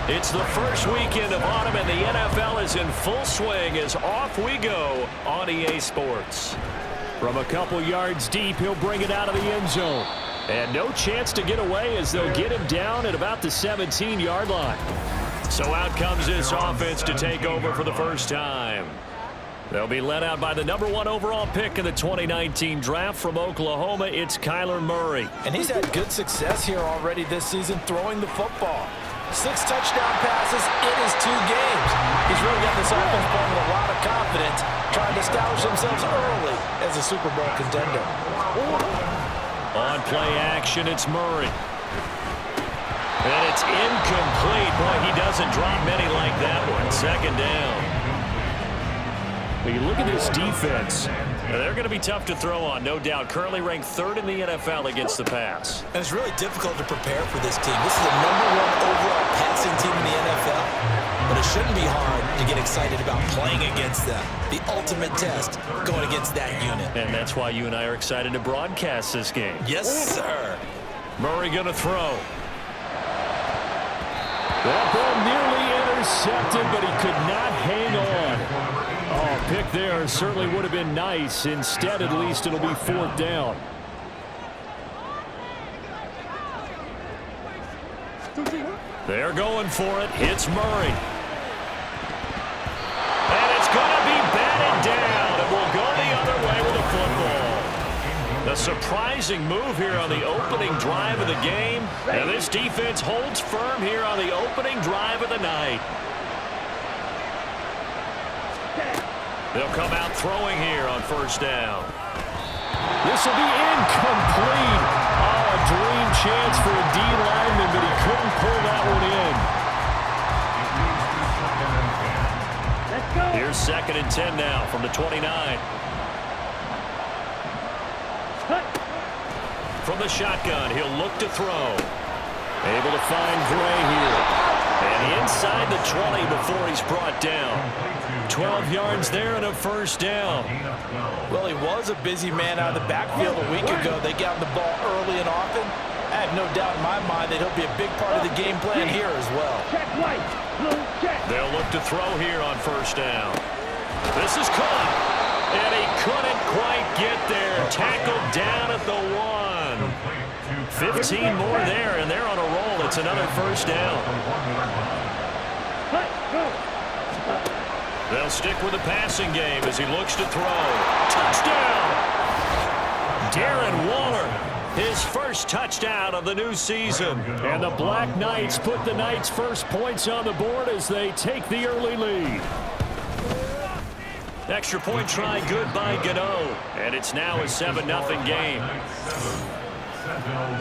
It's the first weekend of autumn, and the NFL is in full swing as off we go on EA Sports. From a couple yards deep, he'll bring it out of the end zone. And no chance to get away as they'll get him down at about the 17-yard line. So out comes this offense to take over for the first time. They'll be led out by the #1 overall pick in the 2019 draft from Oklahoma. It's Kyler Murray. And he's had good success here already this season throwing the football. 6 touchdown passes in his 2 games. He's really got this offense playing with a lot of confidence, trying to establish themselves early as a Super Bowl contender. On play action, it's Murray. And it's incomplete. Boy, he doesn't drop many like that one. Second down. When you look at this defense, they're going to be tough to throw on, no doubt. Currently ranked 3rd in the NFL against the pass. And it's really difficult to prepare for this team. This is the #1 overall passing team in the NFL. But it shouldn't be hard to get excited about playing against them. The ultimate test going against that unit. And that's why you and I are excited to broadcast this game. Yes, sir. Murray going to throw. That ball nearly intercepted, but he could not hang on. Oh, pick there certainly would have been nice. Instead, at least, it'll be 4th down. They're going for it. It's Murray. And it's going to be batted down. And we'll go the other way with the football. A surprising move here on the opening drive of the game. And this defense holds firm here on the opening drive of the night. They'll come out throwing here on 1st down. This will be incomplete. Oh, a dream chance for a D lineman, but he couldn't pull that one in. Here's 2nd and 10 now from the 29. From the shotgun, he'll look to throw. Able to find Gray here. And inside the 20 before he's brought down. 12 yards there and a 1st down. Well, he was a busy man out of the backfield a week ago. They got the ball early and often. I have no doubt in my mind that he'll be a big part of the game plan here as well. They'll look to throw here on 1st down. This is caught. And he couldn't quite get there. Tackled down at the 1. 15 more there, and they're on a roll. It's another 1st down. They'll stick with the passing game as he looks to throw. Touchdown! Darren Waller, his first touchdown of the new season. And the Black Knights put the Knights' first points on the board as they take the early lead. Extra point try good by Gano. And it's now a 7-0 game.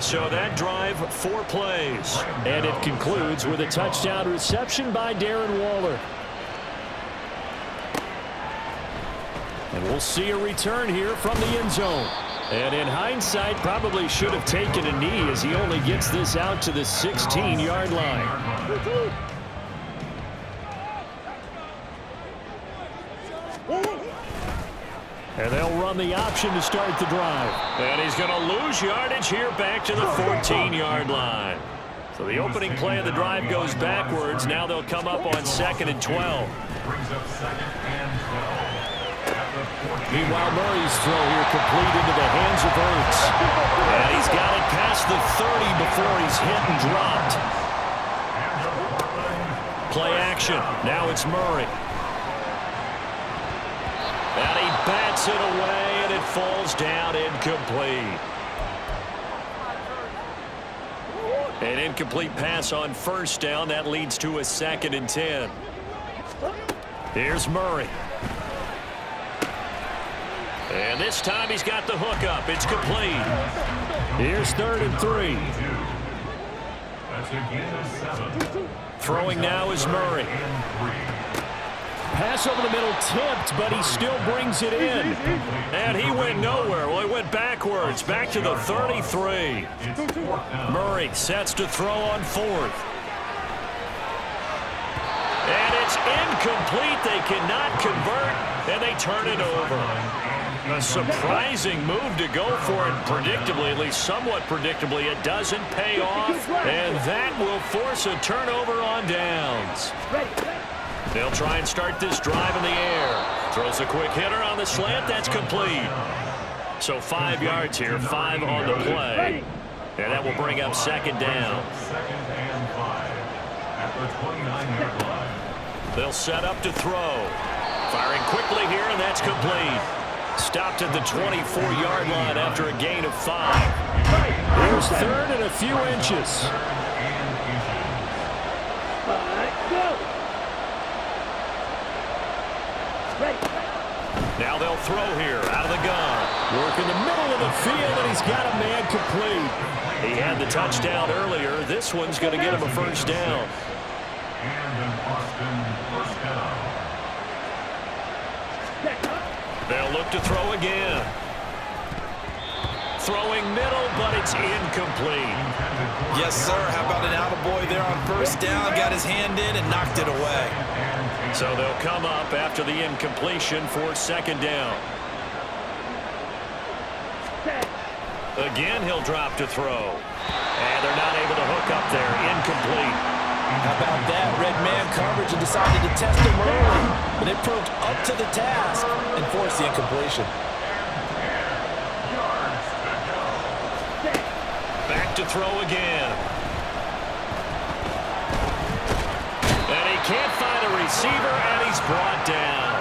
So that drive, 4 plays. And it concludes with a touchdown reception by Darren Waller. And we'll see a return here from the end zone. And in hindsight, probably should have taken a knee as he only gets this out to the 16-yard line. And they'll run the option to start the drive. And he's going to lose yardage here back to the 14-yard line. So the opening play of the drive goes backwards. Now they'll come up on 2nd and 12. Meanwhile, Murray's throw here complete into the hands of Ertz. And he's got it past the 30 before he's hit and dropped. Play action. Now it's Murray. And he bats it away, and it falls down incomplete. An incomplete pass on 1st down. That leads to a 2nd and 10. Here's Murray. And this time he's got the hook up. It's complete. Here's 3rd and 3. Throwing now is Murray. Pass over the middle tipped, but he still brings it in. And he went nowhere. Well, he went backwards, back to the 33. Murray sets to throw on 4th. And it's incomplete. They cannot convert, and they turn it over. A surprising move to go for it. Predictably, at least somewhat predictably, it doesn't pay off. And that will force a turnover on downs. They'll try and start this drive in the air. Throws a quick hitter on the slant. That's complete. So 5 yards here, 5 on the play. And that will bring up second down. They'll set up to throw. Firing quickly here, and that's complete. Stopped at the 24-yard line after a gain of 5. Here's third and a few inches. Now they'll throw here out of the gun. Work in the middle of the field, and he's got a man complete. He had the touchdown earlier. This one's going to get him a first down. They'll look to throw again. Throwing middle, but it's incomplete. Yes, sir. How about an attaboy there on first down? Got his hand in and knocked it away. So they'll come up after the incompletion for second down. Again, he'll drop to throw. And they're not able to hook up there. Incomplete. How about that? Red man coverage and decided to test him early. But it proved up to the task and forced the incompletion. Back to throw again. And he can't find a receiver, and he's brought down.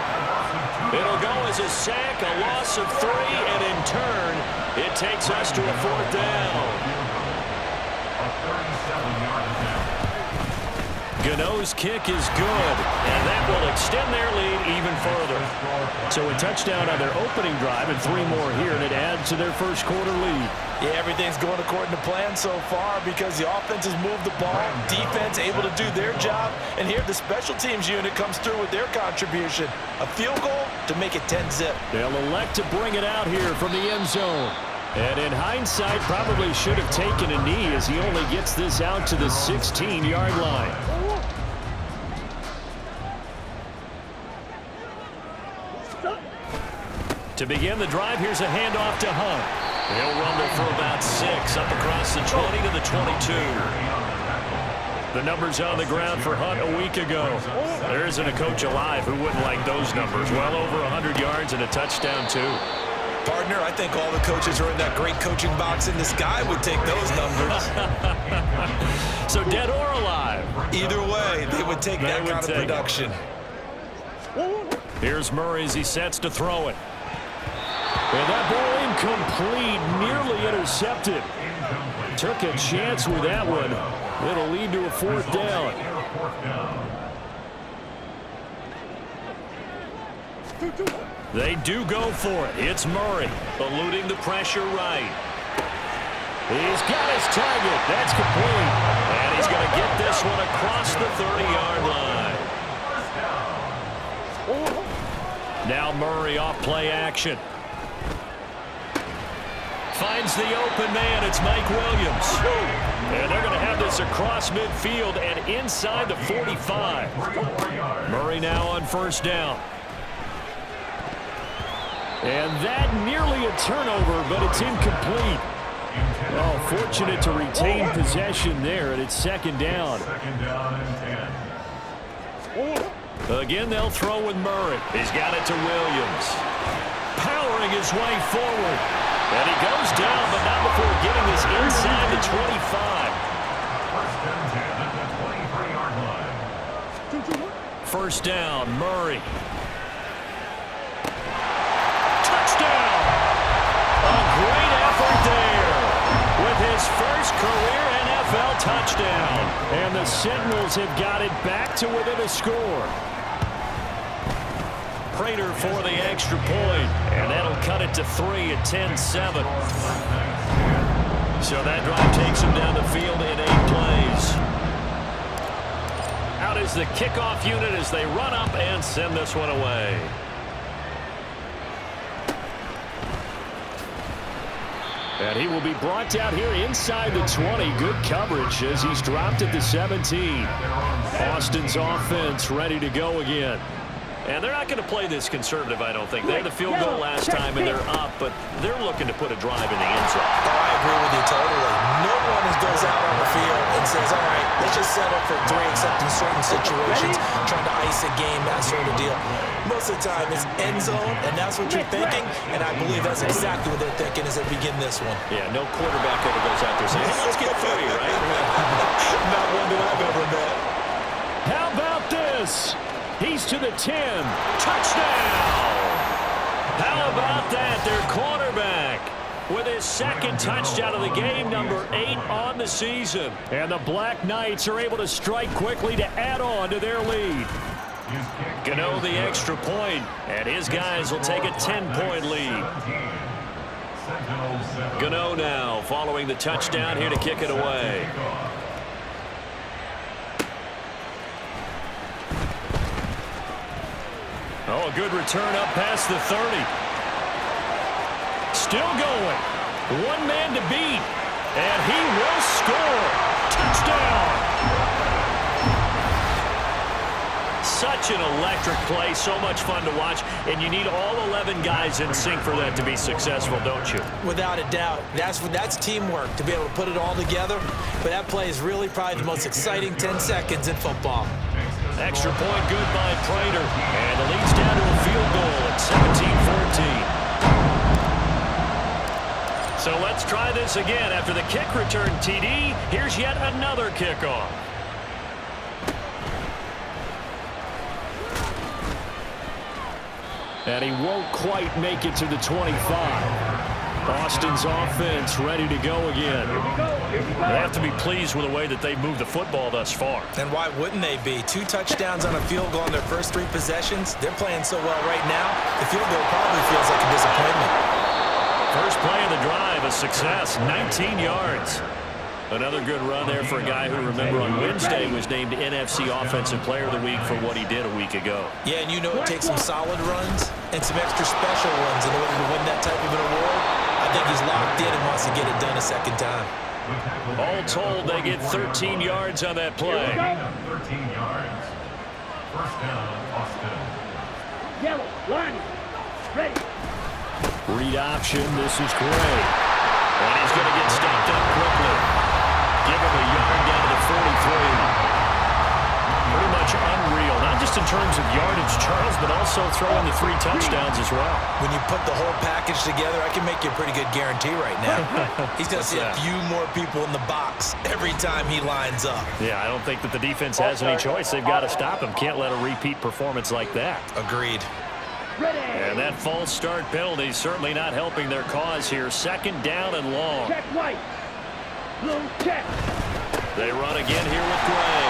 It'll go as a sack, a loss of 3, and in turn, it takes us to a fourth down. Gano's kick is good, and that will extend their lead even further. So a touchdown on their opening drive and 3 more here, and it adds to their first quarter lead. Yeah, everything's going according to plan so far because the offense has moved the ball, defense able to do their job, and here the special teams unit comes through with their contribution. A field goal to make it 10-zip. They'll elect to bring it out here from the end zone. And in hindsight, probably should have taken a knee as he only gets this out to the 16-yard line. To begin the drive, here's a handoff to Hunt. He'll rumble for about 6 up across the 20 to the 22. The numbers on the ground for Hunt a week ago. There isn't a coach alive who wouldn't like those numbers. Well over 100 yards and a touchdown, too. Partner, I think all the coaches are in that great coaching box in the sky would take those numbers. So dead or alive? Either way, they would take that kind of production. Here's Murray as he sets to throw it. And that ball incomplete, nearly intercepted. Took a chance with that one. It'll lead to a fourth down. They do go for it. It's Murray, eluding the pressure right. He's got his target. That's complete. And he's going to get this one across the 30-yard line. Now Murray off play action. Finds the open man. It's Mike Williams. And they're going to have this across midfield and inside the 45. Murray now on first down. And that nearly a turnover, but it's incomplete. Oh, fortunate to retain possession there, and it's second down. Again, they'll throw with Murray. He's got it to Williams. Powering his way forward. And he goes down, but not before getting this inside the 25. First down, Murray. Touchdown! A great effort there with his first career NFL touchdown. And the Sentinels have got it back to within a score. Prater for the extra point, and that'll cut it to 3 at 10-7. So that drive takes him down the field in 8 plays. Out is the kickoff unit as they run up and send this one away. And he will be brought down here inside the 20. Good coverage as he's dropped at the 17. Austin's offense ready to go again. And they're not going to play this conservative, I don't think. They had the field goal last time, and they're up, but they're looking to put a drive in the end zone. Oh, I agree with you totally. No one goes out on the field and says, all right, let's just settle for 3, except in certain situations, trying to ice a game, that sort of deal. Most of the time, it's end zone, and that's what you're thinking, and I believe that's exactly what they're thinking as they begin this one. Yeah, no quarterback ever goes out there saying, hey, let's get 30, right? Not one that I've ever met. How about this? He's to the 10. Touchdown! How about that? Their quarterback with his second touchdown of the game, number 8 on the season. And the Black Knights are able to strike quickly to add on to their lead. Gano the extra point, and his guys will take a 10-point lead. Gano now following the touchdown here to kick it away. Oh, a good return up past the 30. Still going. One man to beat. And he will score. Touchdown. Such an electric play. So much fun to watch. And you need all 11 guys in sync for that to be successful, don't you? Without a doubt. That's teamwork, to be able to put it all together. But that play is really probably the most exciting 10 seconds in football. Extra point good by Prater. And the lead's down to a field goal at 17-14. So let's try this again. After the kick return TD, here's yet another kickoff. And he won't quite make it to the 25. Boston's offense ready to go again. They have to be pleased with the way that they've moved the football thus far. And why wouldn't they be? 2 touchdowns on a field goal in their first 3 possessions. They're playing so well right now, the field goal probably feels like a disappointment. First play of the drive, a success, 19 yards. Another good run there for a guy who, remember, on Wednesday was named NFC Offensive Player of the Week for what he did a week ago. Yeah, and you know it takes some solid runs and some extra special ones in order to win that type of an award. I think he's locked in and wants to get it done a second time. All told, they get 13 yards on that play. 13 yards. First down, Boston. Yellow, line, ready. Read option, this is great. And he's going to get stopped up quickly. Give him a yard down to the 43. Pretty much unreal, not just in terms of yardage, Charles, but also throwing the 3 touchdowns as well. When you put the whole package together, I can make you a pretty good guarantee right now. He's going to see a few more people in the box every time he lines up. Yeah, I don't think that the defense has any choice. They've got to stop him. Can't let a repeat performance like that. Agreed. And that false start penalty certainly not helping their cause here. Second down and long. Check white. Blue check. They run again here with Gray.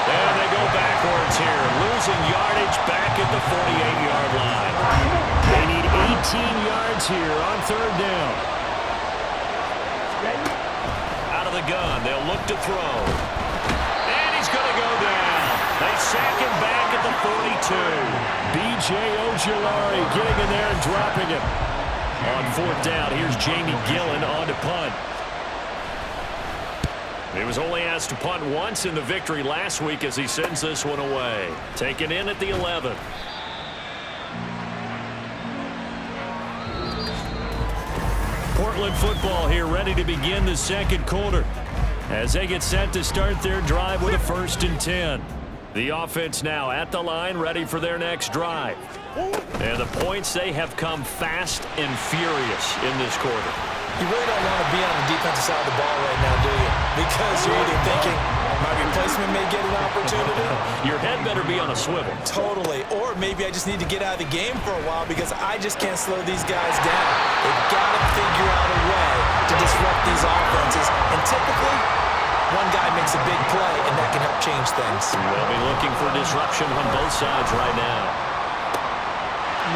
And they go backwards here. Losing yardage back at the 48-yard line. They need 18 yards here on third down. Out of the gun. They'll look to throw. And he's going to go down. They sack him back at the 42. B.J. Ojulari getting in there and dropping him. On fourth down, here's Jamie Gillen on to punt. He was only asked to punt once in the victory last week as he sends this one away. Taken in at the 11. Portland football here ready to begin the second quarter as they get set to start their drive with a 1st and 10. The offense now at the line, ready for their next drive. And the points, they have come fast and furious in this quarter. You really don't want to be on the defensive side of the ball right now, do you? Because you're either thinking, my replacement may get an opportunity. Your head better be on a swivel. Totally. Or maybe I just need to get out of the game for a while because I just can't slow these guys down. They've got to figure out a way to disrupt these offenses. And typically, one guy makes a big play, and that can help change things. They'll be looking for disruption on both sides right now.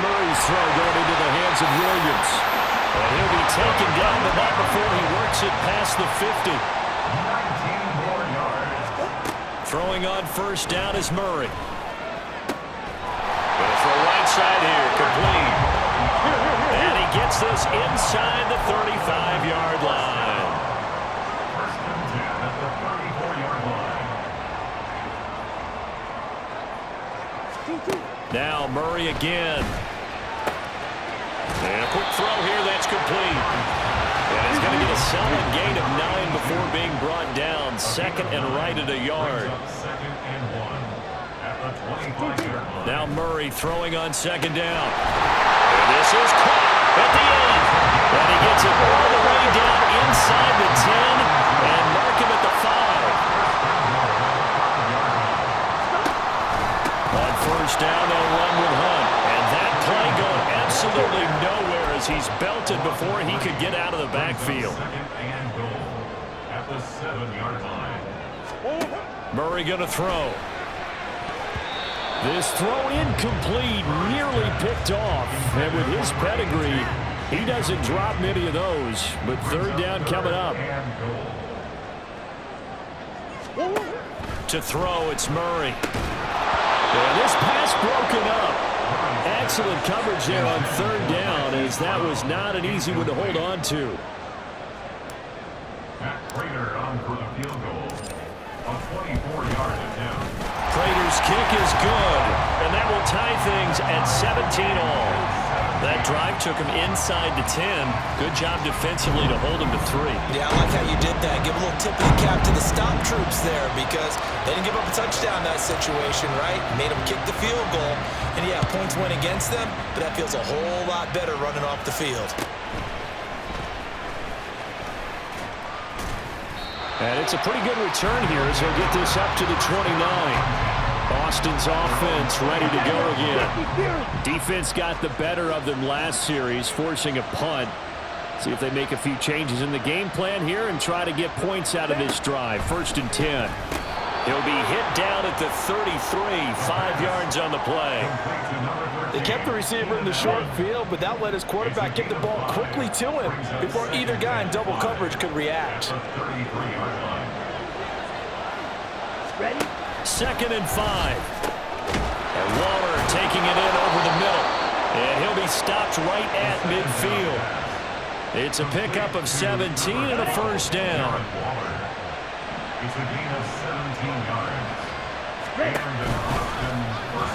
Murray's throw going into the hands of Williams. And he'll be taken down, but not before he works it past the 50. 19 more yards. Throwing on first down is Murray. Going to throw right side here, complete. And he gets this inside the 35-yard line. First and 10 at the 34-yard line. Now Murray again. And a quick throw here that's complete. And he's going to get a solid gain of 9 before being brought down. Second and right at a yard. Second and 1 at the 25-yard line. Now Murray throwing on second down. And this is caught at the end. And he gets it all the way down inside the 10 and mark him at the 5. On first down, they'll run with Hunt. And that play going absolutely nowhere as he's belted before he could get out of the backfield. Second and goal at the 7-yard line. Murray going to throw. This throw incomplete, nearly picked off. And with his pedigree, he doesn't drop many of those. But third down coming up. To throw, it's Murray. And this pass broken up. Excellent coverage there on third down, as that was not an easy one to hold on to. Matt Prater on for the field goal. A 24-yard attempt. Prater's kick is good, and that will tie things at 17-all. That drive took him inside the 10. Good job defensively to hold him to 3. Yeah, I like how you did that. Give a little tip of the cap to the stop troops there, because they didn't give up a touchdown in that situation, right? Made them kick the field goal. And yeah, points went against them, but that feels a whole lot better running off the field. And it's a pretty good return here as they'll get this up to the 29. Boston's offense ready to go again. Defense got the better of them last series, forcing a punt. See if they make a few changes in the game plan here and try to get points out of this drive. First and 10. He'll be hit down at the 33, 5 yards on the play. They kept the receiver in the short field, but that let his quarterback get the ball quickly to him before either guy in double coverage could react. Ready? Second and 5. And Waller taking it in over the middle. And he'll be stopped right at midfield. It's a pickup of 17 and a first down. It's a gain of 17 yards.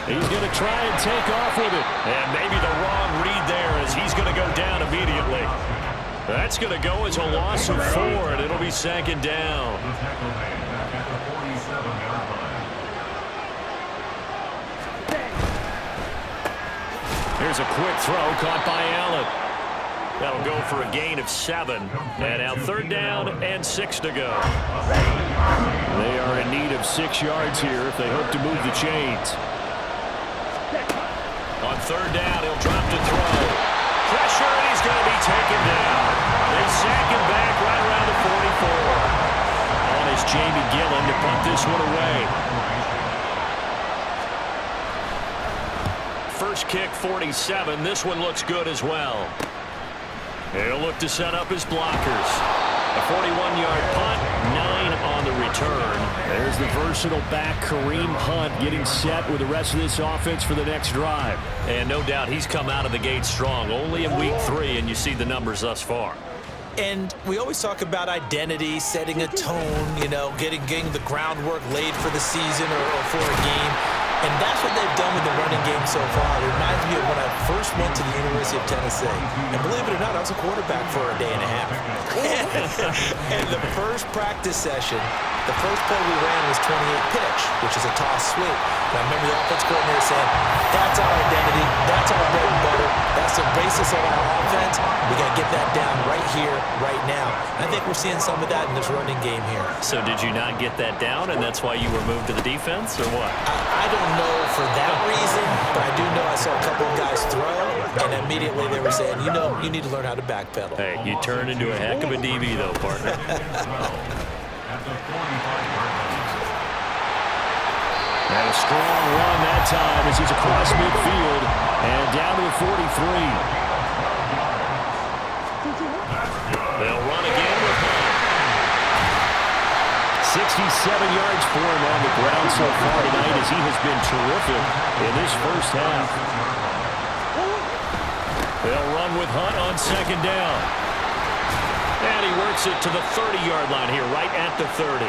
He's going to try and take off with it. And maybe the wrong read there as he's going to go down immediately. That's going to go as a loss of 4, and it'll be second down. The tackle made back at the 47-yard line. Here's a quick throw caught by Allen. That'll go for a gain of 7. And now third down and 6 to go. They are in need of 6 yards here if they hope to move the chains. On third down, he'll drop to throw. Pressure, and he's going to be taken down. They sack him back right around the 44. On is Jamie Gillen to punt this one away. First kick, 47. This one looks good as well. He'll look to set up his blockers. A 41-yard punt, 9 on the return. There's the versatile back, Kareem Hunt, getting set with the rest of this offense for the next drive. And no doubt he's come out of the gate strong. Only in week 3, and you see the numbers thus far. And we always talk about identity, setting a tone, you know, getting the groundwork laid for the season or for a game. And that's what they've done with the running game so far. It reminds me of when I first went to the University of Tennessee. And believe it or not, I was a quarterback for a day and a half. And the first practice session, the first play we ran was 28 pitch, which is a toss sweep. And I remember the offense coordinator saying, that's our identity, that's our bread and butter, that's the basis of our offense. We got to get that down right here, right now. I think we're seeing some of that in this running game here. So did you not get that down, and that's why you were moved to the defense, or what? I don't know for that reason, but I do know I saw a couple of guys throw, and immediately they were saying, you know, you need to learn how to backpedal. Hey, you turned into a heck of a DB, though, partner. And a strong run that time as he's across midfield and down to the 43. They'll run again with Hunt. 67 yards for him on the ground so far tonight as he has been terrific in this first half. They'll run with Hunt on second down. And he works it to the 30-yard line here, right at the 30.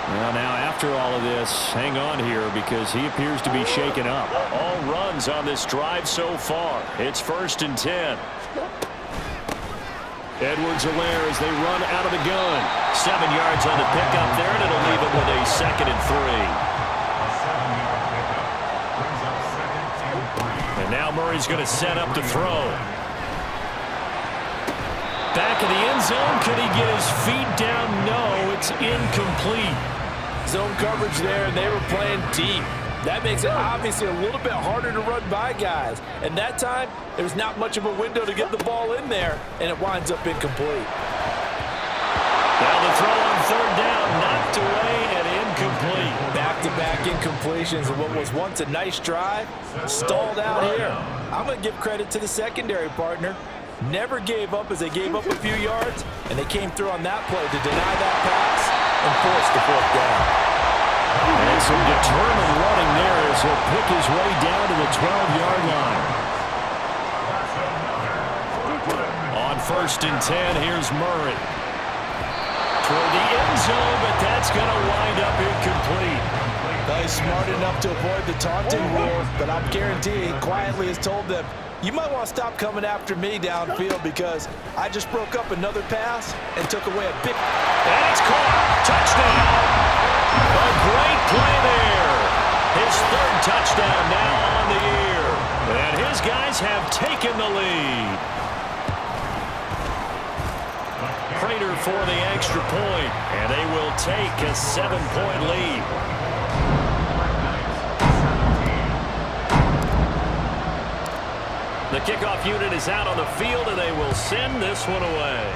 Well, now after all of this, hang on here because he appears to be shaken up. All runs on this drive so far. It's 1st and 10. Edwards-Helaire as they run out of the gun. 7 yards on the pickup there, and it'll leave him with a 2nd and 3. A 7-yard pickup brings up 2nd and 3. And now Murray's going to set up to throw. Back in the end zone. Could he get his feet down? No, it's incomplete. Zone coverage there, and they were playing deep. That makes it obviously a little bit harder to run by guys. And that time, there's not much of a window to get the ball in there, and it winds up incomplete. Now the throw on 3rd down, knocked away and incomplete. Back-to-back incompletions of what was once a nice drive, stalled out here. I'm going to give credit to the secondary partner. Never gave up as they gave up a few yards, and they came through on that play to deny that pass and force the 4th down. And some determined running there as he'll pick his way down to the 12-yard line. On 1st and 10, here's Murray. Toward the end zone, but that's going to wind up incomplete. He's smart enough to avoid the taunting rule, but I'm guaranteeing he quietly has told them, you might want to stop coming after me downfield because I just broke up another pass and took away a big... And it's caught. Touchdown. A great play there. His 3rd touchdown now on the year. And his guys have taken the lead. Prater for the extra point, and they will take a 7-point lead. The kickoff unit is out on the field, and they will send this one away.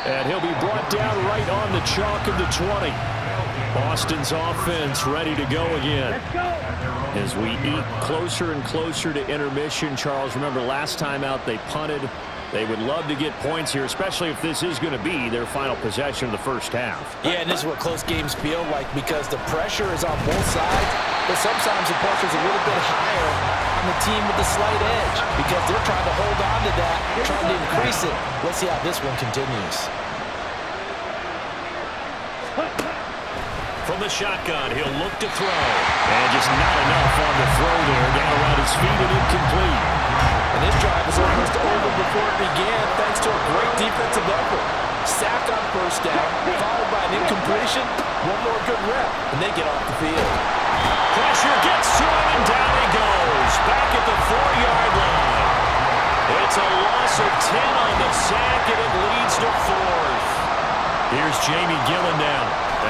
And he'll be brought down right on the chalk of the 20. Boston's offense ready to go again. As we eke closer and closer to intermission, Charles, remember last time out they punted. They would love to get points here, especially if this is going to be their final possession of the first half. Yeah, and this is what close games feel like because the pressure is on both sides, but sometimes the pressure is a little bit higher on the team with the slight edge because they're trying to hold on to that, trying to increase it. Let's see how this one continues. From the shotgun, he'll look to throw. And just not enough on the throw there. Down around his feet and incomplete. And this drive was almost over before it began thanks to a great defensive effort. Sack on 1st down, followed by an incompletion. One more good rep, and they get off the field. Pressure gets to him, and down he goes. Back at the 4-yard line. It's a loss of 10 on the sack, and it leads to 4th. Here's Jamie Gillen now.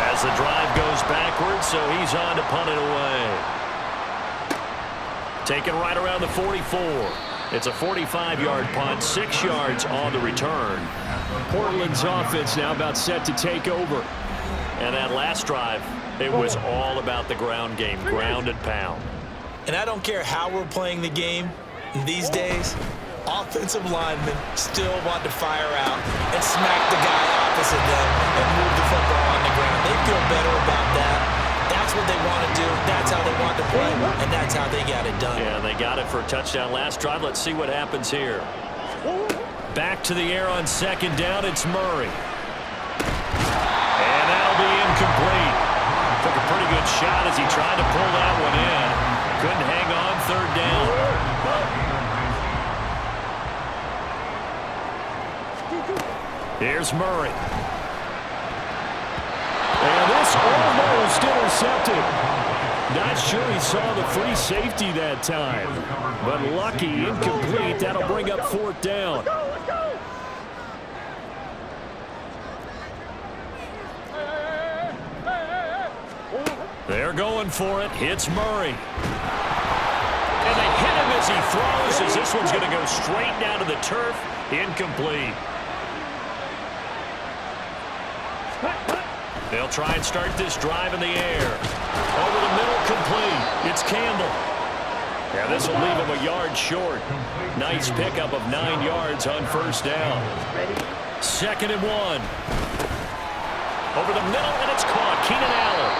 As the drive goes backwards, so he's on to punt it away. Taken right around the 44. It's a 45-yard punt, 6 yards on the return. Portland's offense now about set to take over. And that last drive, it was all about the ground game, ground and pound. And I don't care how we're playing the game these days, offensive linemen still want to fire out and smack the guy opposite them and move the football on the ground. They feel better about that. That's what they want to do. That's how they want to play, and that's how they got it done. Yeah, they got it for a touchdown last drive. Let's see what happens here. Back to the air on 2nd down. It's Murray. And that'll be incomplete. Took a pretty good shot as he tried to pull that one in. Couldn't hang on 3rd down. Here's Murray. And this almost intercepted. Not sure he saw the free safety that time. But lucky, incomplete. That'll bring up 4th down. They're going for it. Hits Murray. And they hit him as he throws, as this one's going to go straight down to the turf. Incomplete. They'll try and start this drive in the air. Over the middle, complete. It's Campbell. Yeah, this will leave him a yard short. Nice pickup of 9 yards on 1st down. 2nd and 1. Over the middle, and it's caught. Keenan Allen.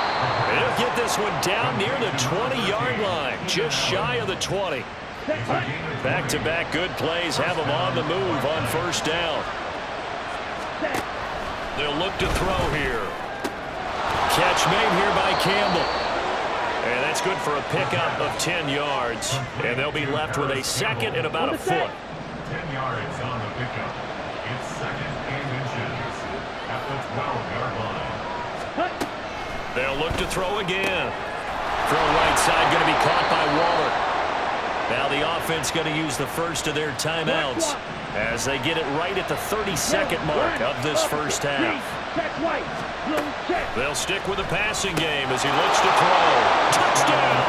And he'll get this one down near the 20-yard line, just shy of the 20. Back-to-back good plays have him on the move on 1st down. They'll look to throw here. Catch made here by Campbell. And that's good for a pickup of 10 yards. And they'll be left with a second and about a foot. 10 yards on the pickup. It's second and inches at the 12-yard line. They'll look to throw again. Throw right side, going to be caught by Waller. Now the offense going to use the first of their timeouts as they get it right at the 32nd mark of this first half. They'll stick with the passing game as he looks to throw. Touchdown!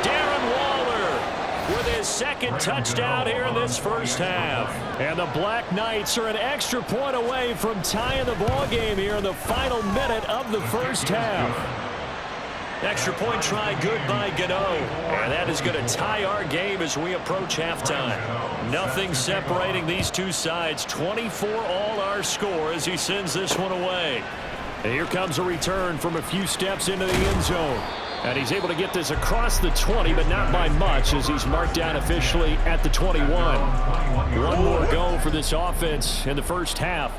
Darren Waller with his second touchdown here in this first half. And the Black Knights are an extra point away from tying the ball game here in the final minute of the first half. Extra point try good by Gano. And that is going to tie our game as we approach halftime. Nothing separating these two sides. 24 all our score as he sends this one away. And here comes a return from a few steps into the end zone. And he's able to get this across the 20, but not by much as he's marked down officially at the 21. One more go for this offense in the first half.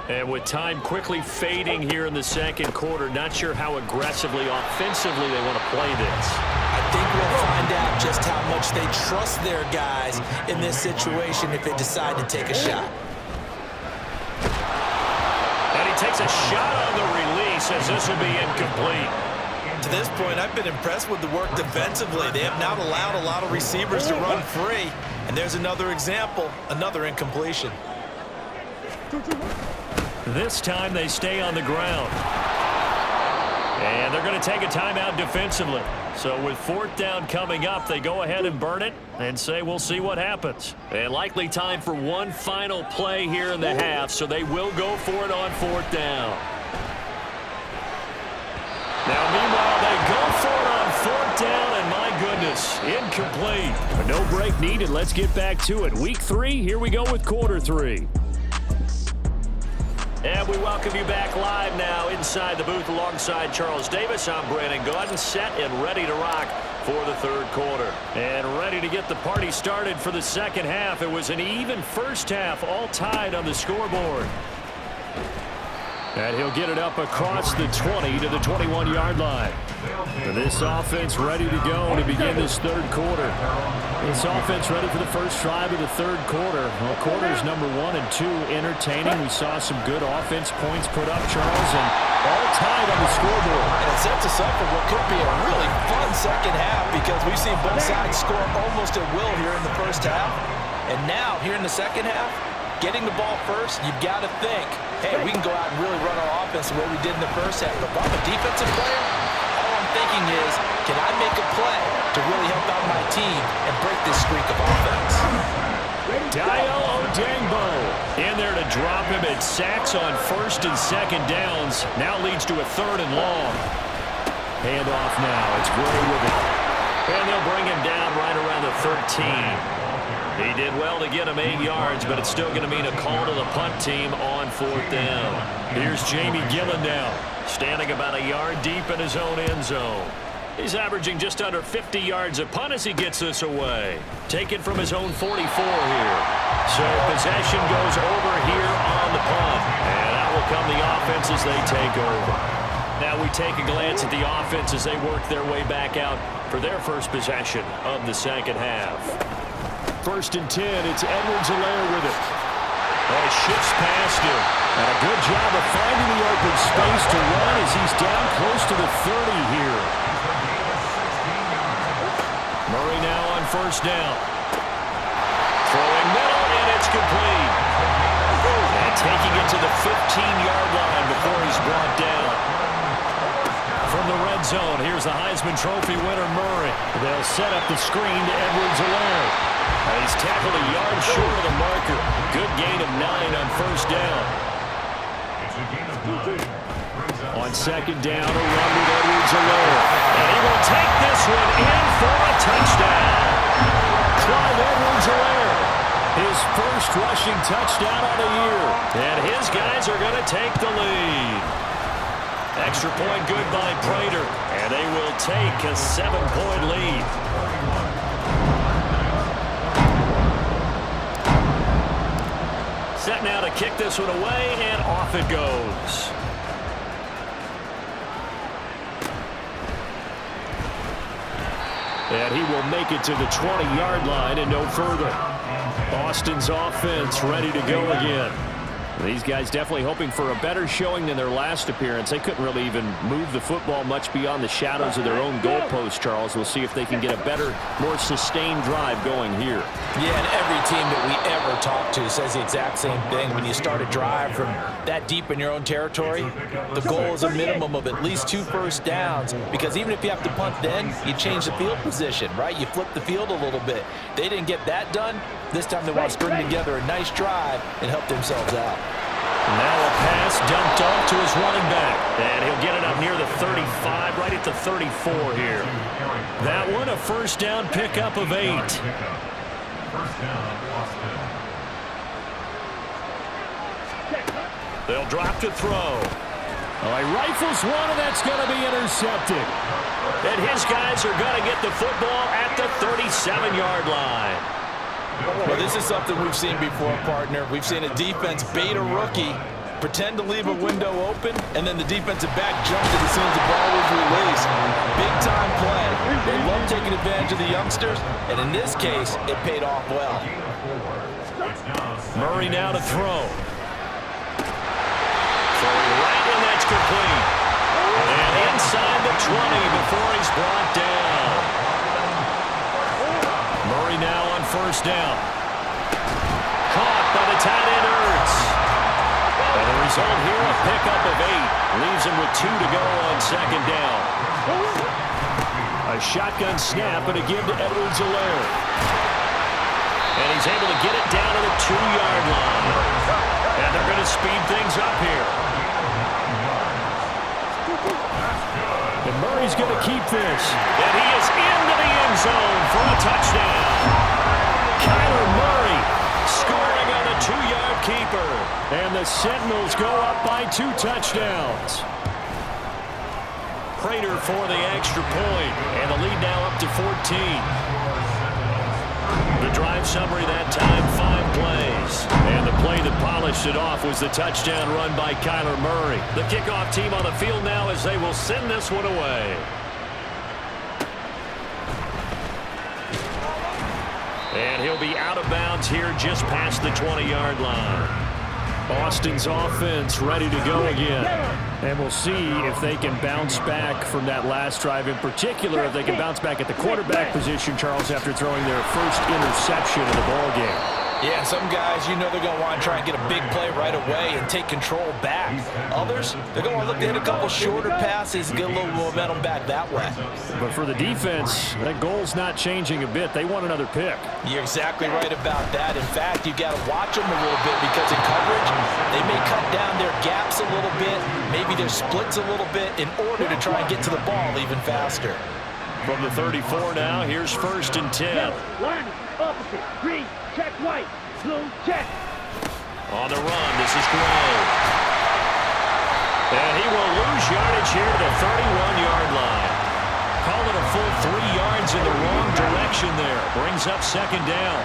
And with time quickly fading here in the second quarter, not sure how aggressively, offensively they want to play this. I think we'll find out just how much they trust their guys in this situation if they decide to take a shot. And he takes a shot on the release as this will be incomplete. To this point, I've been impressed with the work defensively. They have not allowed a lot of receivers to run free. And there's another example, another incompletion. This time they stay on the ground. And they're going to take a timeout defensively. So with fourth down coming up, they go ahead and burn it and say we'll see what happens. And likely time for one final play here in the half, so they will go for it on fourth down. Now, meanwhile, they go for it on fourth down, and my goodness, incomplete. No break needed. Let's get back to it. Week 3, here we go with quarter 3. And we welcome you back live now inside the booth alongside Charles Davis. I'm Brandon Gaudin, set and ready to rock for the third quarter. And ready to get the party started for the second half. It was an even first half, all tied on the scoreboard. And he'll get it up across the 20 to the 21-yard line. And this offense ready to go to begin this third quarter. This offense ready for the first drive of the third quarter. Well, quarters number 1 and 2 entertaining. We saw some good offense points put up, Charles, and all tied on the scoreboard. And it sets us up for what could be a really fun second half because we've seen both sides score almost at will here in the first half. And now, here in the second half, getting the ball first, you've got to think, hey, we can go out and really run our offense the way we did in the first half. But if I'm a defensive player, all I'm thinking is, can I make a play to really help out my team and break this streak of offense? Dio Odengbo in there to drop him at sacks on first and second downs. Now leads to a third and long. Handoff now. It's Gray with it. And they'll bring him down right around the 13. He did well to get him 8 yards, but it's still going to mean a call to the punt team on fourth down. Here's Jamie Gillen now, standing about a yard deep in his own end zone. He's averaging just under 50 yards a punt as he gets this away. Taken from his own 44 here. So possession goes over here on the punt. And out will come the offense as they take over. Now we take a glance at the offense as they work their way back out for their first possession of the second half. First and 10, it's Edwards-Helaire with it. Oh, he shifts past him. And a good job of finding the open space to run as he's down close to the 30 here. Murray now on first down. Throwing middle, and it's complete. And taking it to the 15-yard line before he's brought down. From the red zone, here's the Heisman Trophy winner, Murray. They'll set up the screen to Edwards-Helaire. He's tackled a yard short of the marker. Good gain of 9 on first down. On second down, a run with Edwards-Helaire. And he will take this one in for a touchdown. Clyde Edwards-Helaire, his first rushing touchdown of the year. And his guys are going to take the lead. Extra point good by Prater. And they will take a 7-point lead. Set now to to kick this one away, and off it goes. And he will make it to the 20-yard line and no further. Boston's offense ready to go again. These guys definitely hoping for a better showing than their last appearance. They couldn't really even move the football much beyond the shadows of their own goalpost, Charles. We'll see if they can get a better, more sustained drive going here. Yeah, and every team that we ever talk to says the exact same thing. When you start a drive from that deep in your own territory, the goal is a minimum of at least 2 first downs, because even if you have to punt then, you change the field position, right? You flip the field a little bit. They didn't get that done. This time they want to string together a nice drive and help themselves out. Now a pass dumped off to his running back. And he'll get it up near the 35, right at the 34 here. That one, a first down pickup of 8. First down, Boston. They'll drop to throw. Oh, he rifles one, and that's going to be intercepted. And his guys are going to get the football at the 37-yard line. Well, this is something we've seen before, partner. We've seen a defense bait a rookie, pretend to leave a window open, and then the defensive back jumped it as soon as the ball was released. Big-time play. They love taking advantage of the youngsters, and in this case, it paid off well. Murray now to throw. Throwing right, and that's complete. And inside the 20 before he's brought down. Murray now on first down. Caught by the tight end, Ertz. And the result here, a pickup of 8. Leaves him with 2 to go on second down. A shotgun snap and a give to Edwards-Helaire. And he's able to get it down to the 2-yard line. And they're going to speed things up here. And Murray's going to keep this. And he is into the end zone for a touchdown. Kyler Murray scoring on a 2-yard keeper. And the Sentinels go up by 2 touchdowns. Prater for the extra point. And the lead now up to 14. The drive summary that time, 5 plays. And the play that polished it off was the touchdown run by Kyler Murray. The kickoff team on the field now as they will send this one away. And he'll be out of bounds here just past the 20-yard line. Boston's offense ready to go again. And we'll see if they can bounce back from that last drive. In particular, if they can bounce back at the quarterback position, Charles, after throwing their first interception of the ballgame. Yeah, some guys, you know they're going to want to try and get a big play right away and take control back. Others, they're going to look to hit a couple shorter passes and get a little momentum back that way. But for the defense, that goal's not changing a bit. They want another pick. You're exactly right about that. In fact, you got to watch them a little bit because in coverage, they may cut down their gaps a little bit, maybe their splits a little bit in order to try and get to the ball even faster. From the 34 now, here's first and 10. Line opposite, green, check white, blue, check. On the run, this is Gray. And he will lose yardage here to the 31-yard line. Call it a full 3 yards in the wrong direction there. Brings up second down.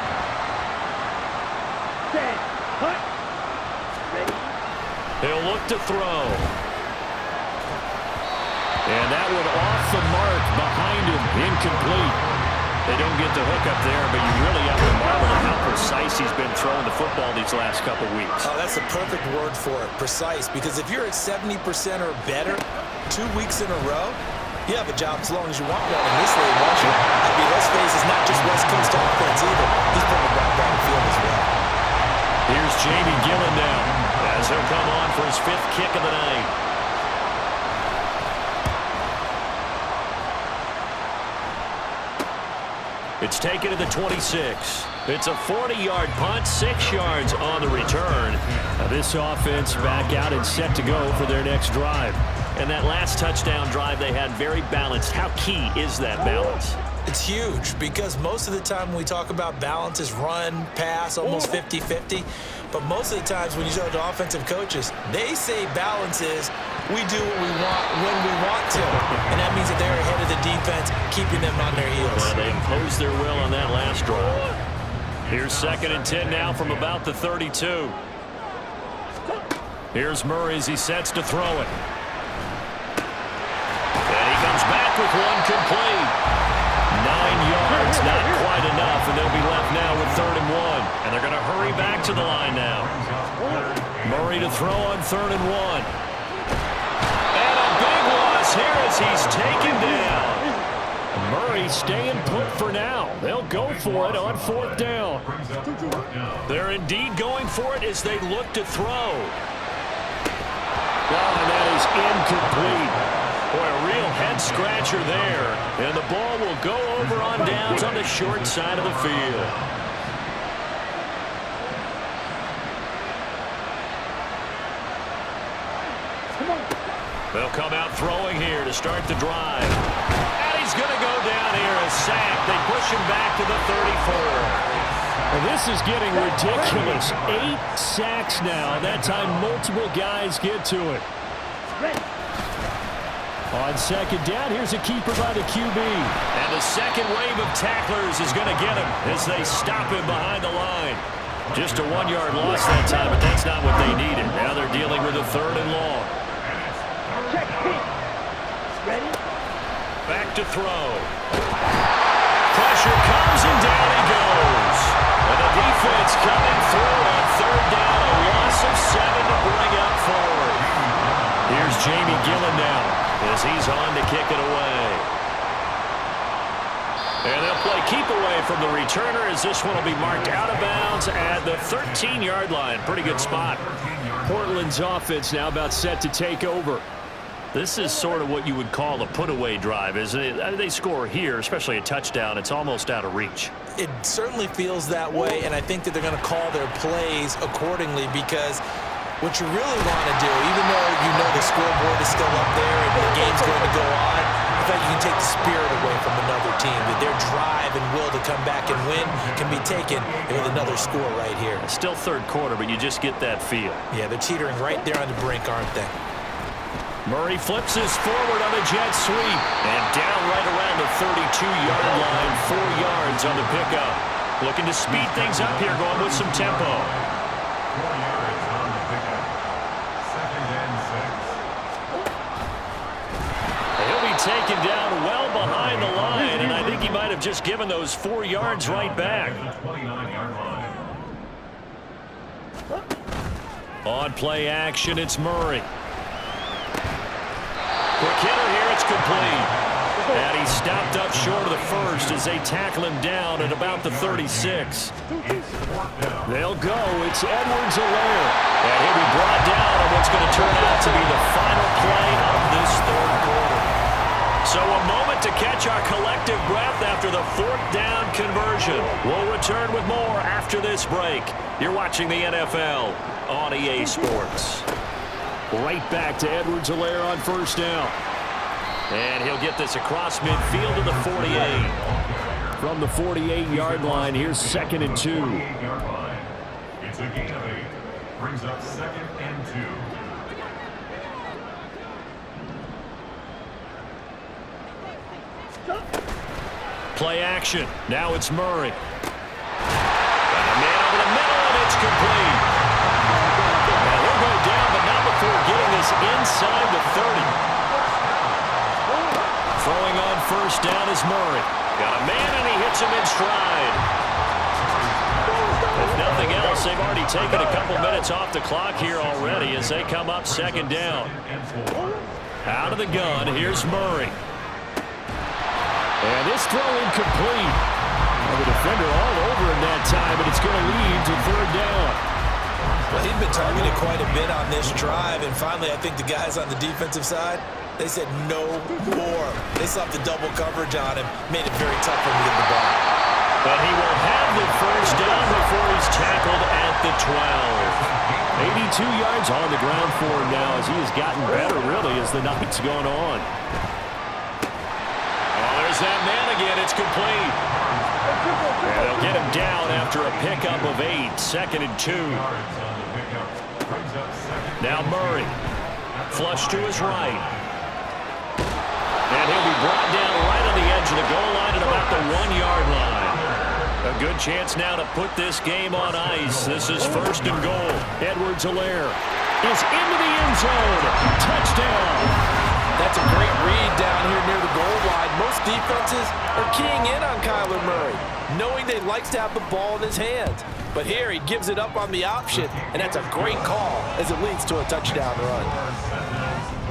Set, hut, ready. He'll look to throw. And that one off the mark behind him, incomplete. They don't get the hook up there, but you really have to marvel at how precise he's been throwing the football these last couple weeks. Oh, that's the perfect word for it, precise, because if you're at 70% or better 2 weeks in a row, you have a job as long as you want one in this league, won't you? I mean, let's face it, it's not just West Coast offense either. He's putting the ball down the field as well. Here's Jamie Gillen now, as he'll come on for his 5th kick of the night. It's taken to the 26. It's a 40-yard punt, 6 yards on the return. Now this offense back out and set to go for their next drive. And that last touchdown drive they had very balanced. How key is that balance? It's huge because most of the time when we talk about balance is run, pass, almost 50-50. But most of the times when you talk to offensive coaches, they say balance is we do what we want when we want to. And that means that they're ahead of the defense, keeping them on their heels. Well, they imposed their will on that last drive. Here's second and 10 now from about the 32. Here's Murray as he sets to throw it. And he comes back with one complete. 9 yards, not quite enough, and they'll be left now with 3rd and 1. And they're going to hurry back to the line now. Murray to throw on 3rd and 1. And a big loss here as he's taken down. Murray staying put for now. They'll go for it on 4th down. They're indeed going for it as they look to throw. Oh, and that is incomplete. Boy, a real head-scratcher there. And the ball will go over on downs on the short side of the field. They'll come out throwing here to start the drive. And he's going to go down here, a sack. They push him back to the 34. And this is getting ridiculous. 8 sacks now. That time multiple guys get to it. On 2nd down, here's a keeper by the QB. And the second wave of tacklers is going to get him as they stop him behind the line. Just a 1-yard loss that time, but that's not what they needed. Now they're dealing with a 3rd and long. Check. Ready? Back to throw. Pressure comes and down he goes. And the defense coming through on 3rd down. A loss of 7 to bring up forward. Here's Jamie Gillen now as he's on to kick it away. And they'll play keep away from the returner as this one will be marked out of bounds at the 13-yard line. Pretty good spot. Portland's offense now about set to take over. This is sort of what you would call a put-away drive, isn't it? I mean, they score here, especially a touchdown. It's almost out of reach. It certainly feels that way, and I think that they're going to call their plays accordingly because what you really want to do, even though you know the scoreboard is still up there and the game's going to go on, I think you can take the spirit away from another team. That their drive and will to come back and win can be taken with another score right here. It's still 3rd quarter, but you just get that feel. Yeah, they're teetering right there on the brink, aren't they? Murray flips his forward on a jet sweep. And down right around the 32-yard line, 4 yards on the pickup. Looking to speed things up here, going with some tempo. 4 yards on the pickup. 2nd and 6. He'll be taken down well behind the line, and I think he might have just given those 4 yards right back. 29-yard line. On play action, it's Murray. Quick hitter here, it's complete. And he's stopped up short of the first as they tackle him down at about the 36. They'll go. It's Edwards-Helaire. And he'll be brought down on what's going to turn out to be the final play of this 3rd quarter. So a moment to catch our collective breath after the 4th down conversion. We'll return with more after this break. You're watching the NFL on EA Sports. Right back to Edwards-Helaire on 1st down. And he'll get this across midfield to the 48. From the 48-yard line, here's 2nd and 2. 48-yard line. It's a gain of 8. Brings up 2nd and 2. Play action. Now it's Murray. And a man over the middle, and it's complete. And he'll go down, but not before getting this inside the 30. Throwing on 1st down is Murray. Got a man, and he hits him in stride. If nothing else, they've already taken a couple minutes off the clock here already as they come up 2nd down. Out of the gun, here's Murray. And this throw incomplete. Well, the defender all over him that time, but it's going to lead to 3rd down. Well, he'd been targeted quite a bit on this drive, and finally I think the guys on the defensive side, they said no more. They slapped the double coverage on him, made it very tough for him to get the ball. But he will have the 1st down before he's tackled at the 12. 82 yards on the ground for him now as he has gotten better, really, as the night's gone on. Oh, there's that man again. It's complete. And they'll get him down after a pickup of 8. 2nd and 2. Now Murray. Flush to his right. And he'll be brought down right on the edge of the goal line at about the 1-yard line. A good chance now to put this game on ice. This is 1st and goal. Edwards-Helaire. is into the end zone. Touchdown. That's a great read down here near the goal line. Most defenses are keying in on Kyler Murray, knowing they likes to have the ball in his hands. But here he gives it up on the option, and that's a great call as it leads to a touchdown run.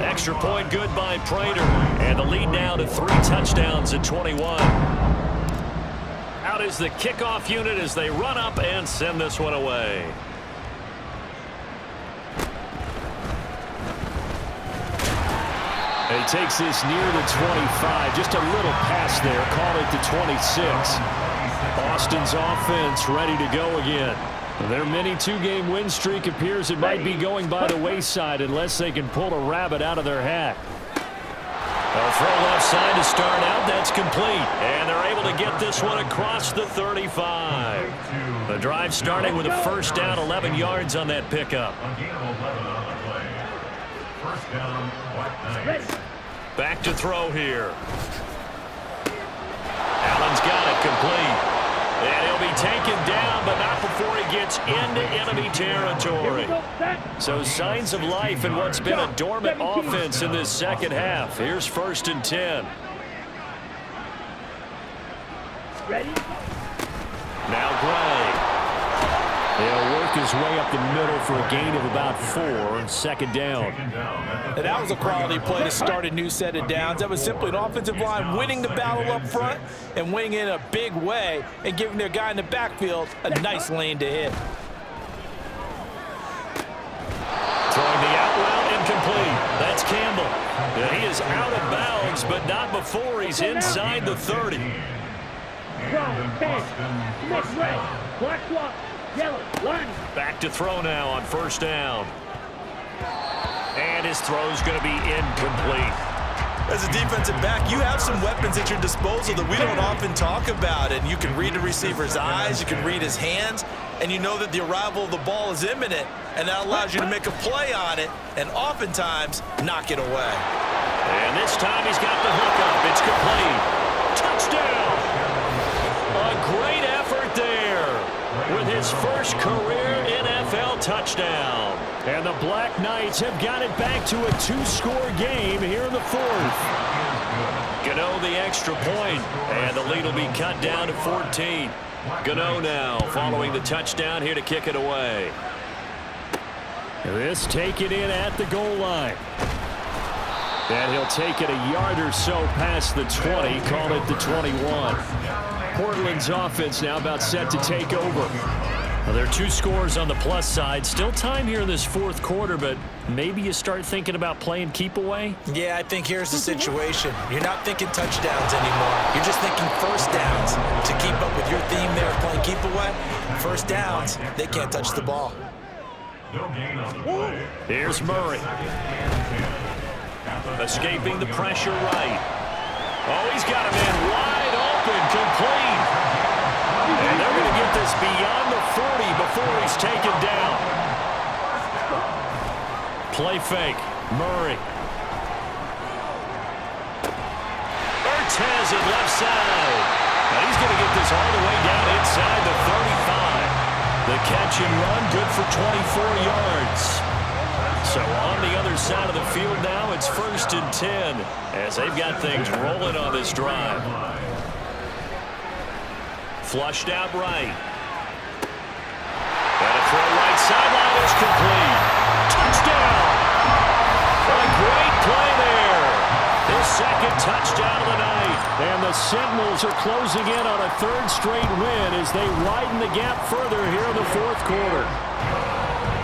Extra point good by Prater. And the lead now to 3 touchdowns at 21. Out is the kickoff unit as they run up and send this one away. And he takes this near the 25. Just a little pass there. Call it the 26. Boston's offense ready to go again. Their mini 2-game win streak appears it might be going by the wayside unless they can pull a rabbit out of their hat. They'll throw left side to start out. That's complete. And they're able to get this one across the 35. The drive starting with a first down, 11 yards on that pickup. First down, White Knights. Back to throw here. Allen's got it complete. And he'll be taken down, but not before he gets into enemy territory. So signs of life in what's been a dormant offense in this second half. Here's 1st and 10. Ready? Now Gray. He'll work his way up the middle for a gain of about 4 and 2nd down. And that was a quality play to start a new set of downs. That was simply an offensive line winning the battle up front and winning in a big way and giving their guy in the backfield a nice lane to hit. Throwing the out route incomplete. That's Campbell. And he is out of bounds, but not before he's inside the 30. Wrong, 10. Next red. Black swap. Yellow. Line. Back to throw now on 1st down. And his throw's going to be incomplete. As a defensive back, you have some weapons at your disposal that we don't often talk about. And you can read the receiver's eyes, you can read his hands, and you know that the arrival of the ball is imminent, and that allows you to make a play on it and oftentimes knock it away. And this time he's got the hook up. It's complete. Touchdown! A great effort there with his first career NFL touchdown. And the Black Knights have got it back to a 2-score game here in the 4th. Gano the extra point, and the lead will be cut down to 14. Gano now following the touchdown here to kick it away. This taken in at the goal line. And he'll take it a yard or so past the 20, call it the 21. Portland's offense now about set to take over. Well, there are 2 scores on the plus side. Still time here in this 4th quarter, but maybe you start thinking about playing keep away? Yeah, I think here's the situation. You're not thinking touchdowns anymore. You're just thinking first downs. To keep up with your theme there of playing keep away, first downs, they can't touch the ball. No gain on the play. Here's Murray. Escaping the pressure right. Oh, he's got a man wide open, complete. And they're going to get this beyond the 40 before he's taken down. Play fake. Murray. Ertz has it left side. And he's going to get this all the way down inside the 35. The catch and run good for 24 yards. So on the other side of the field now, it's 1st and 10 as they've got things rolling on this drive. Flushed out right. And a throw right sideline is complete. Touchdown! A great play there. His 2nd touchdown of the night. And the Sentinels are closing in on a 3rd straight win as they widen the gap further here in the 4th quarter.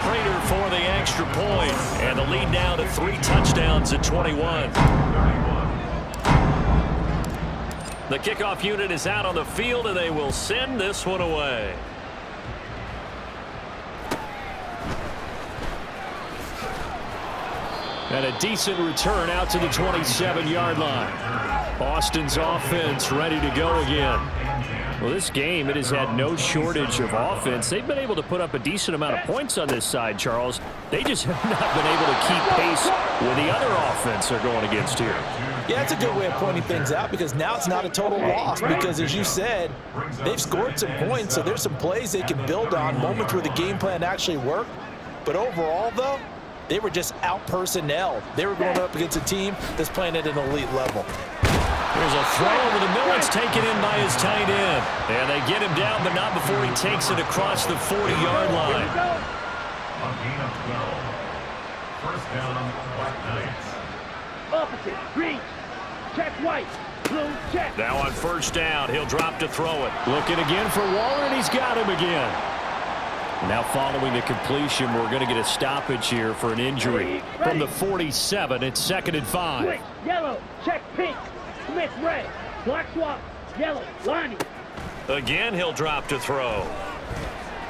Prater for the extra point, and the lead now to 3 touchdowns at 21. The kickoff unit is out on the field, and they will send this one away. And a decent return out to the 27-yard line. Boston's offense ready to go again. Well, this game, it has had no shortage of offense. They've been able to put up a decent amount of points on this side, Charles. They just have not been able to keep pace with the other offense they're going against here. Yeah, that's a good way of pointing things out because now it's not a total loss because, as you said, they've scored some points, so there's some plays they can build on, moments where the game plan actually worked. But overall, though, They were just out-personnel. They were going up against a team that's playing at an elite level. There's a throw over the middle. It's taken in by his tight end. And they get him down, but not before he takes it across the 40-yard line. A gain of 12. First down, Black Knights. Opposite, green, check white, blue, check. Now on first down, he'll drop to throw it. Looking again for Waller, and he's got him again. Now following the completion, we're going to get a stoppage here for an injury. From the 47, it's 2nd and 5. Quick, yellow, check pink, Smith red, black swap, yellow, Lonnie. Again, he'll drop to throw.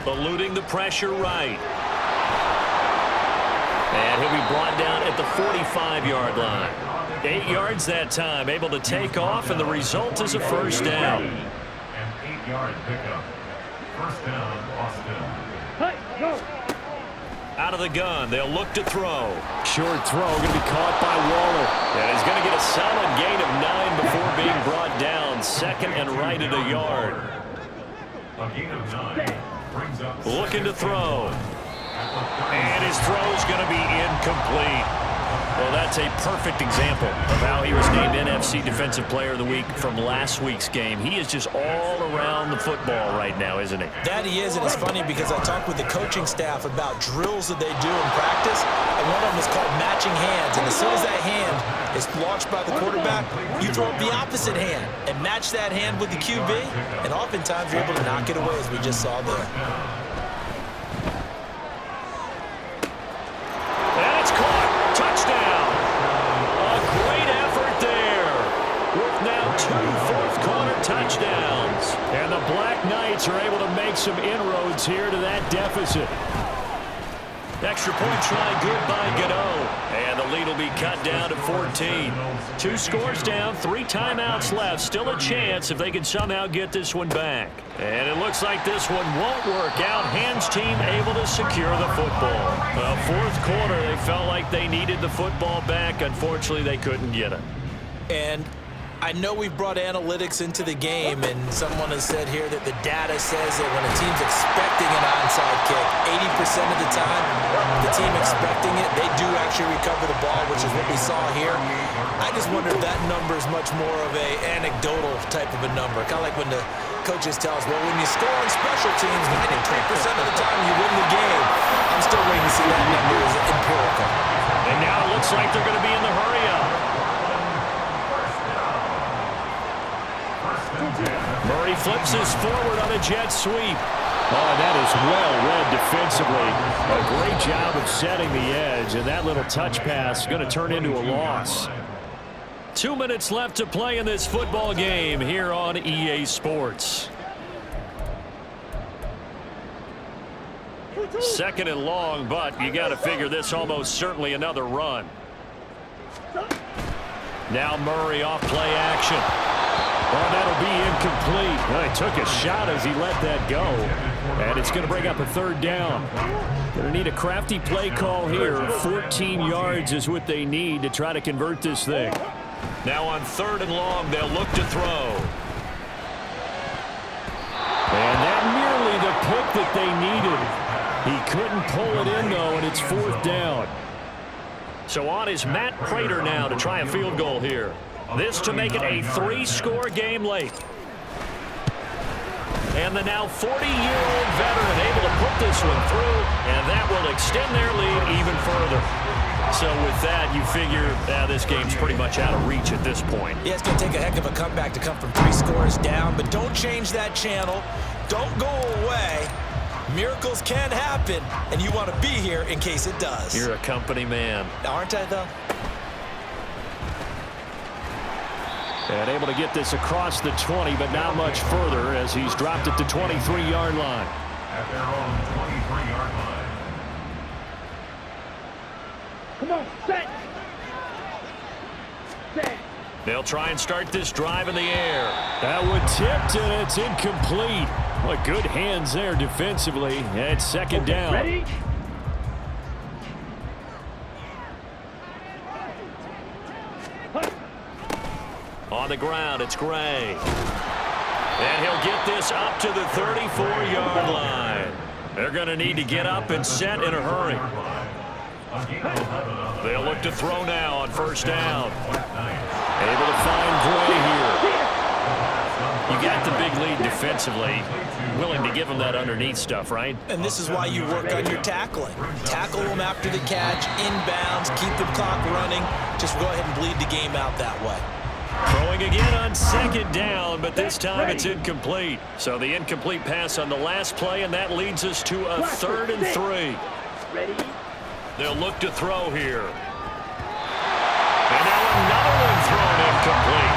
Eluding the pressure right. And he'll be brought down at the 45-yard line. 8 yards that time, able to take off, and the result is a first down. An 8-yard pickup. First down, Austin. Hey, go. Out of the gun, they'll look to throw. Short throw, going to be caught by Waller. And he's going to get a solid gain of 9 before being brought down. 2nd and right at a yard. A gain of 9 brings up Looking to throw. And his throw's going to be incomplete. Well, that's a perfect example of how he was named NFC Defensive Player of the Week from last week's game. He is just all around the football right now, isn't he? That he is, and it's funny because I talked with the coaching staff about drills that they do in practice, and one of them is called matching hands. And as soon as that hand is launched by the quarterback, you throw up the opposite hand and match that hand with the QB, and oftentimes you're able to knock it away, as we just saw there. And it's caught. Touchdown. A great effort there. With now 2 fourth-quarter touchdowns. And the Black Knights are able to make some inroads here to that deficit. Extra point try good by Godot. And the lead will be cut down to 14. 2 scores down, 3 timeouts left. Still a chance if they can somehow get this one back. And it looks like this one won't work out. Hands team able to secure the football. Fourth quarter, they felt like they needed the football back. Unfortunately, they couldn't get it. And I know we've brought analytics into the game, and someone has said here that the data says that when a team's expecting an onside kick, 80% of the time, the team expecting it, they do actually recover the ball, which is what we saw here. I just wonder if that number is much more of a anecdotal type of a number, kind of like when the coaches tell us, well, when you score on special teams, 93% of the time you win the game. I'm still waiting to see that number is empirical. And now it looks like they're going to be in the hurry-up. Murray flips this forward on a jet sweep. Oh, that is well read defensively. A great job of setting the edge, and that little touch pass is going to turn into a loss. 2 minutes left to play in this football game here on EA Sports. 2nd and long, but you got to figure this almost certainly another run. Now Murray off play action. Oh, that'll be incomplete. Well, he took a shot as he let that go. And it's going to bring up a 3rd down. Going to need a crafty play call here. 14 yards is what they need to try to convert this thing. Now on 3rd and long, they'll look to throw. And that nearly the pick that they needed. He couldn't pull it in, though, and it's 4th down. So on is Matt Prater now to try a field goal here. This to make it a 3-score game late. And the now 40-year-old veteran able to put this one through, and that will extend their lead even further. So with that, you figure this game's pretty much out of reach at this point. Yeah, it's going to take a heck of a comeback to come from 3 scores down, but don't change that channel. Don't go away. Miracles can happen, and you want to be here in case it does. You're a company man. Aren't I, though? And able to get this across the 20, but not much further as he's dropped it to 23-yard line. At their own 23-yard line. Come on, set. Set. They'll try and start this drive in the air. That one tipped, and it's incomplete. What good hands there defensively. And it's 2nd down. Ready? On the ground, it's Gray. And he'll get this up to the 34-yard line. They're going to need to get up and set in a hurry. They'll look to throw now on first down. Able to find Gray here. You got the big lead defensively. Willing to give them that underneath stuff, right? And this is why you work on your tackling. Tackle them after the catch, inbounds, keep the clock running. Just go ahead and bleed the game out that way. Throwing again on second down, but this time it's incomplete. So the incomplete pass on the last play, and that leads us to a 3rd and 3. Ready? They'll look to throw here. And now another one thrown incomplete.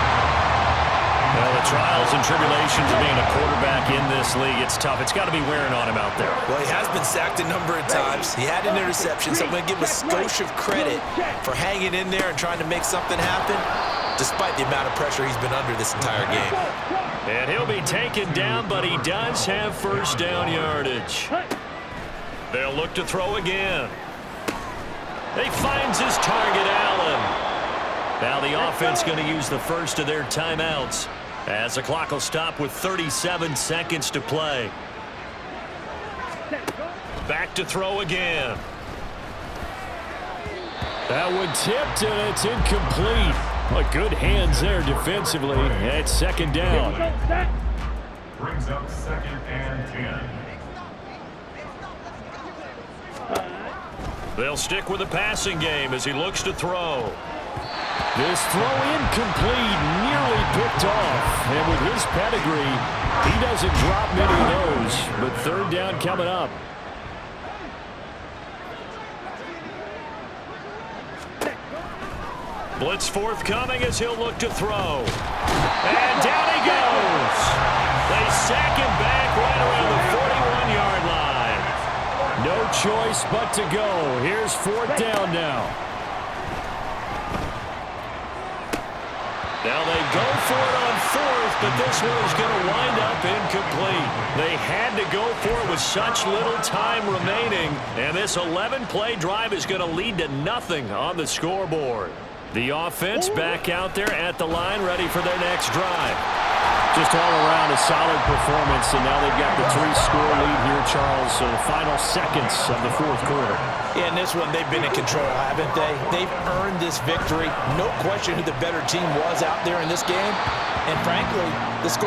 Well, the trials and tribulations of being a quarterback in this league, it's tough. It's got to be wearing on him out there. Well, he has been sacked a number of times. He had an interception, so I'm going to give him a skosh of credit for hanging in there and trying to make something happen, despite the amount of pressure he's been under this entire game. And he'll be taken down, but he does have first down yardage. They'll look to throw again. He finds his target, Allen. Now the offense going to use the first of their timeouts as the clock will stop with 37 seconds to play. Back to throw again. That one tipped, and it's incomplete. But good hands there defensively at second down. Brings up 2nd and 10. They'll stick with the passing game as he looks to throw. This throw incomplete, nearly picked off. And with his pedigree, he doesn't drop many of those. But 3rd down coming up. Blitz forthcoming as he'll look to throw. And down he goes. They sack him back right around the 41-yard line. No choice but to go. Here's 4th down now. Now they go for it on 4th, but this one is going to wind up incomplete. They had to go for it with such little time remaining, and this 11-play drive is going to lead to nothing on the scoreboard. The offense back out there at the line, ready for their next drive. Just all around a solid performance, and now they've got the 3-score lead here, Charles. So the final seconds of the 4th quarter. Yeah, in this one, they've been in control, haven't they? They've earned this victory. No question who the better team was out there in this game. And frankly, the score